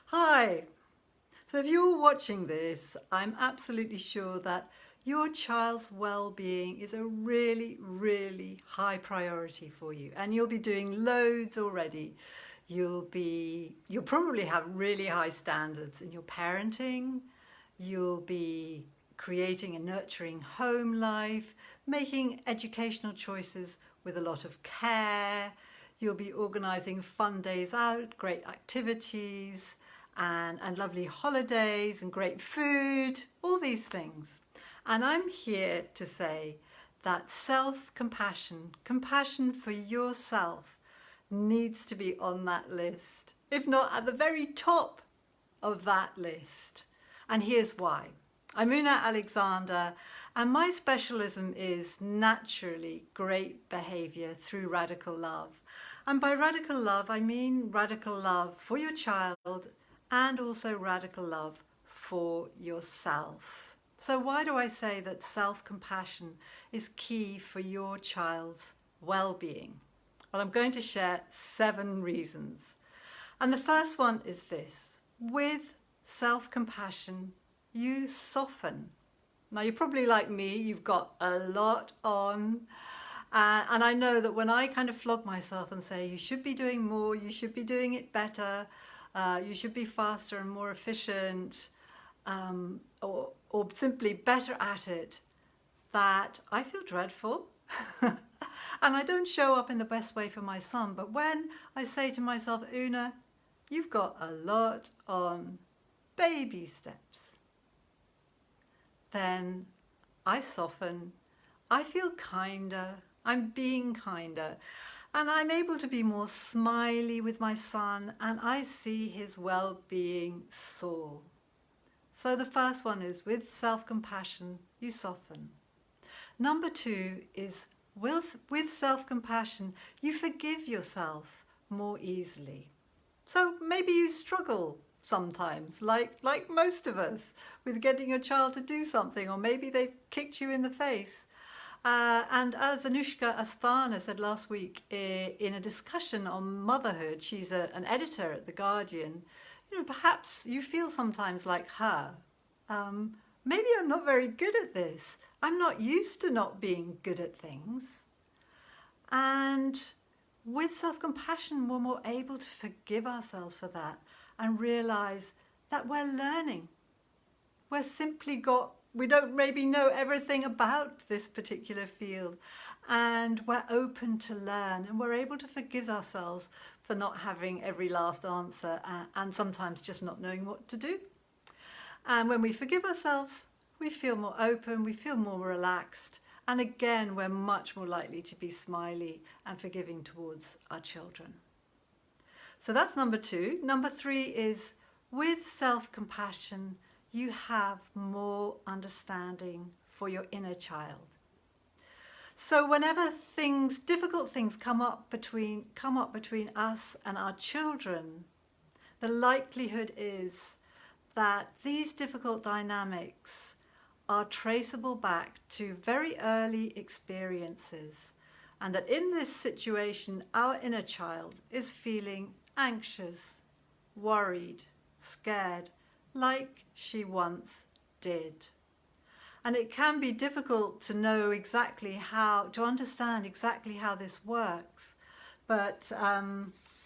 Hi! So if you're watching this, I'm absolutely sure that your child's well-being is a really, really high priority for you, and you'll be doing loads already. You'll probably have really high standards in your parenting. You'll be creating a nurturing home life, making educational choices with a lot of care. You'll be organising fun days out, great activities, and lovely holidays and great food, all these things. And I'm here to say that self-compassion, compassion for yourself, needs to be on that list, if not at the very top of that list. And here's why. I'm Una Alexander, and my specialism is naturally great behaviour through radical love. And by radical love, I mean radical love for your child and also radical love for yourself. So why do I say that self-compassion is key for your child's well-being? Well, I'm going to share 7 reasons. And the first one is this: with self-compassion, you soften. Now, you're probably like me, you've got a lot on. And I know that when I kind of flog myself and say, you should be doing more, you should be doing it better, you should be faster and more efficient, or simply better at it, that I feel dreadful. And I don't show up in the best way for my son. But when I say to myself, Una, you've got a lot on, baby steps, then I soften, I feel kinder, I'm being kinder, and I'm able to be more smiley with my son, and I see his well-being soar. So the first one is, with self-compassion, you soften. Number 2 is, with self-compassion, you forgive yourself more easily. So maybe you struggle sometimes, like most of us, with getting your child to do something, or maybe they've kicked you in the face. And as Anushka Asthana said last week in a discussion on motherhood, she's an editor at The Guardian, perhaps you feel sometimes like her. Maybe I'm not very good at this. I'm not used to not being good at things. And with self-compassion, we're more able to forgive ourselves for that and realise that we're learning. We don't maybe know everything about this particular field, and we're open to learn, and we're able to forgive ourselves for not having every last answer and sometimes just not knowing what to do. And when we forgive ourselves, we feel more open, we feel more relaxed, and again, we're much more likely to be smiley and forgiving towards our children. So that's number 2. Number 3 is, with self-compassion, you have more understanding for your inner child. So whenever difficult things come up between us and our children, the likelihood is that these difficult dynamics are traceable back to very early experiences, and that in this situation, our inner child is feeling anxious, worried, scared, like she once did. And it can be difficult to know to understand exactly how this works. But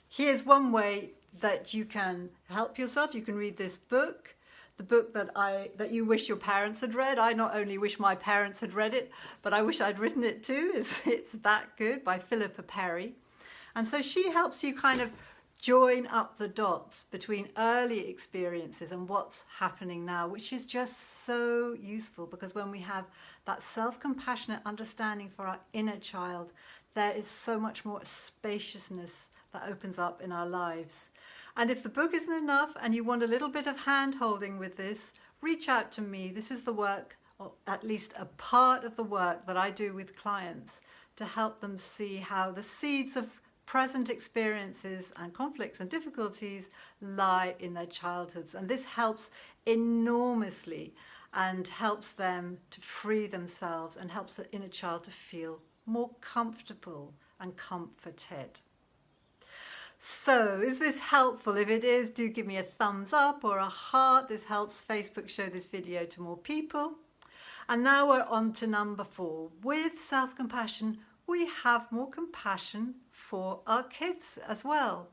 here's one way that you can help yourself. You can read this book, the book that you wish your parents had read. I not only wish my parents had read it, but I wish I'd written it too. It's that good, by Philippa Perry. And so she helps you kind of join up the dots between early experiences and what's happening now, which is just so useful, because when we have that self-compassionate understanding for our inner child, there is so much more spaciousness that opens up in our lives. And if the book isn't enough and you want a little bit of hand-holding with this, reach out to me. This is the work, or at least a part of the work, that I do with clients to help them see how the seeds of present experiences and conflicts and difficulties lie in their childhoods. And this helps enormously and helps them to free themselves and helps the inner child to feel more comfortable and comforted. So, is this helpful? If it is, do give me a thumbs up or a heart. This helps Facebook show this video to more people. And now we're on to number 4. With self-compassion, we have more compassion for our kids as well.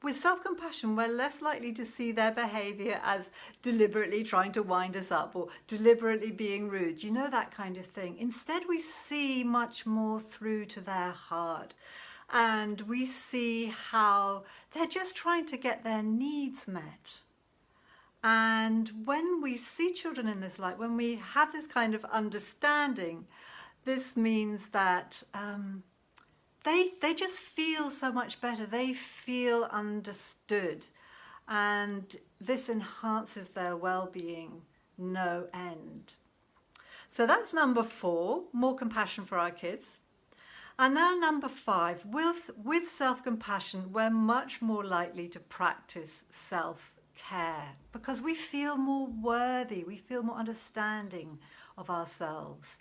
With self-compassion, we're less likely to see their behaviour as deliberately trying to wind us up or deliberately being rude. You know, that kind of thing. Instead, we see much more through to their heart. And we see how they're just trying to get their needs met. And when we see children in this light, when we have this kind of understanding, this means that they just feel so much better. They feel understood. And this enhances their well-being no end. So that's number 4, more compassion for our kids. And now number 5, with self-compassion, we're much more likely to practice self-care because we feel more worthy, we feel more understanding of ourselves.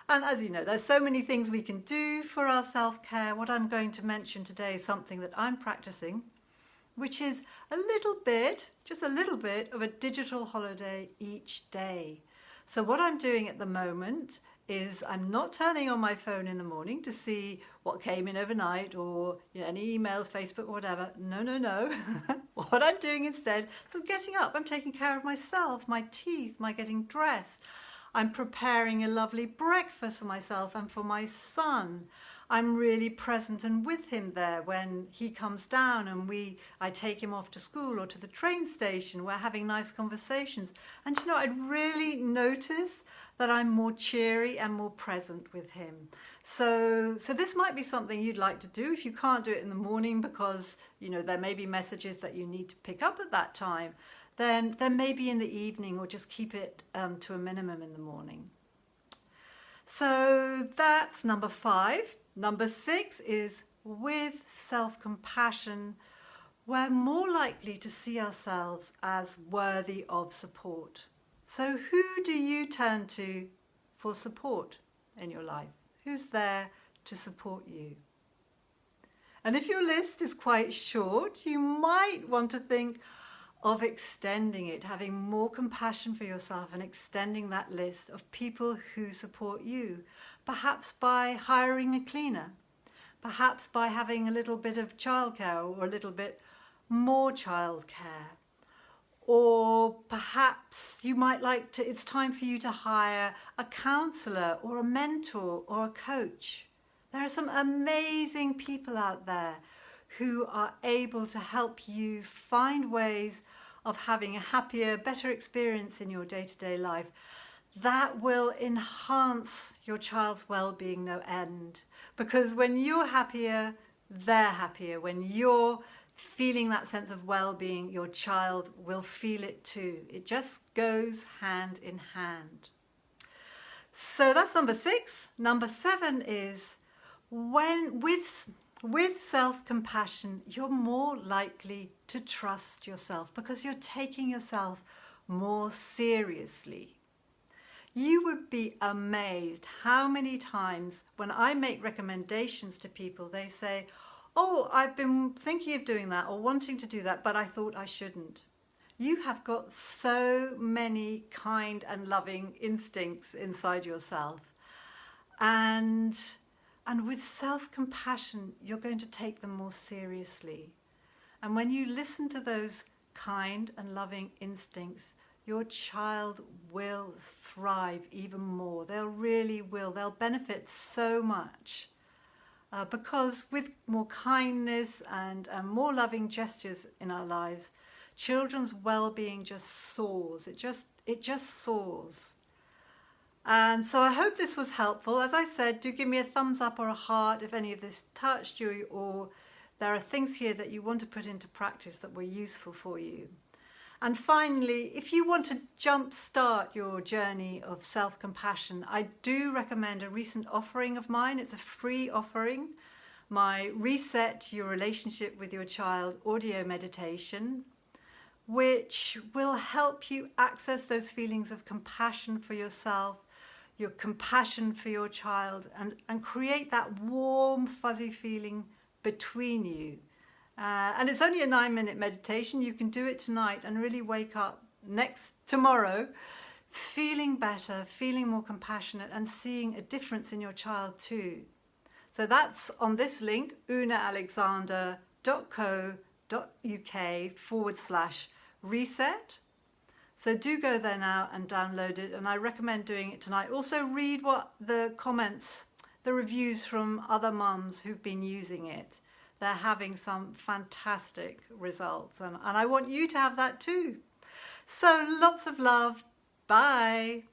And as you know, there's so many things we can do for our self-care. What I'm going to mention today is something that I'm practicing, which is a little bit, just a little bit of a digital holiday each day. So what I'm doing at the moment is I'm not turning on my phone in the morning to see what came in overnight or any emails, Facebook, or whatever. No. What I'm doing instead is I'm getting up, I'm taking care of myself, my teeth, my getting dressed. I'm preparing a lovely breakfast for myself and for my son. I'm really present and with him there when he comes down and I take him off to school or to the train station. We're having nice conversations. And I'd really notice that I'm more cheery and more present with him. So this might be something you'd like to do if you can't do it in the morning because, there may be messages that you need to pick up at that time. Then maybe in the evening or just keep it to a minimum in the morning. So that's number 5. Number 6 is with self-compassion, we're more likely to see ourselves as worthy of support. So who do you turn to for support in your life? Who's there to support you? And if your list is quite short, you might want to think of extending it, having more compassion for yourself and extending that list of people who support you, perhaps by hiring a cleaner, perhaps by having a little bit of childcare or a little bit more childcare, or perhaps you might it's time for you to hire a counsellor or a mentor or a coach. There are some amazing people out there who are able to help you find ways of having a happier, better experience in your day-to-day life that will enhance your child's well-being no end. Because when you're happier, they're happier. When you're feeling that sense of well-being, your child will feel it too. It just goes hand in hand. So that's number 6. Number 7 is with self-compassion, you're more likely to trust yourself because you're taking yourself more seriously. You would be amazed how many times when I make recommendations to people, they say, "Oh, I've been thinking of doing that or wanting to do that, but I thought I shouldn't." You have got so many kind and loving instincts inside yourself. And with self-compassion, you're going to take them more seriously. And when you listen to those kind and loving instincts, your child will thrive even more. They really will. They'll benefit so much. Because with more kindness and more loving gestures in our lives, children's well-being just soars. It just soars. And so I hope this was helpful. As I said, do give me a thumbs up or a heart if any of this touched you or there are things here that you want to put into practice that were useful for you. And finally, if you want to jumpstart your journey of self-compassion, I do recommend a recent offering of mine. It's a free offering, my Reset Your Relationship with Your Child audio meditation, which will help you access those feelings of compassion for yourself, your compassion for your child, and create that warm, fuzzy feeling between you And it's only a 9-minute meditation. You can do it tonight and really wake up tomorrow feeling better, feeling more compassionate, and seeing a difference in your child too. So that's on this link, unaalexander.co.uk/reset. So do go there now and download it, and I recommend doing it tonight. Also read what the comments, the reviews from other mums who've been using it. They're having some fantastic results, and I want you to have that too. So lots of love. Bye.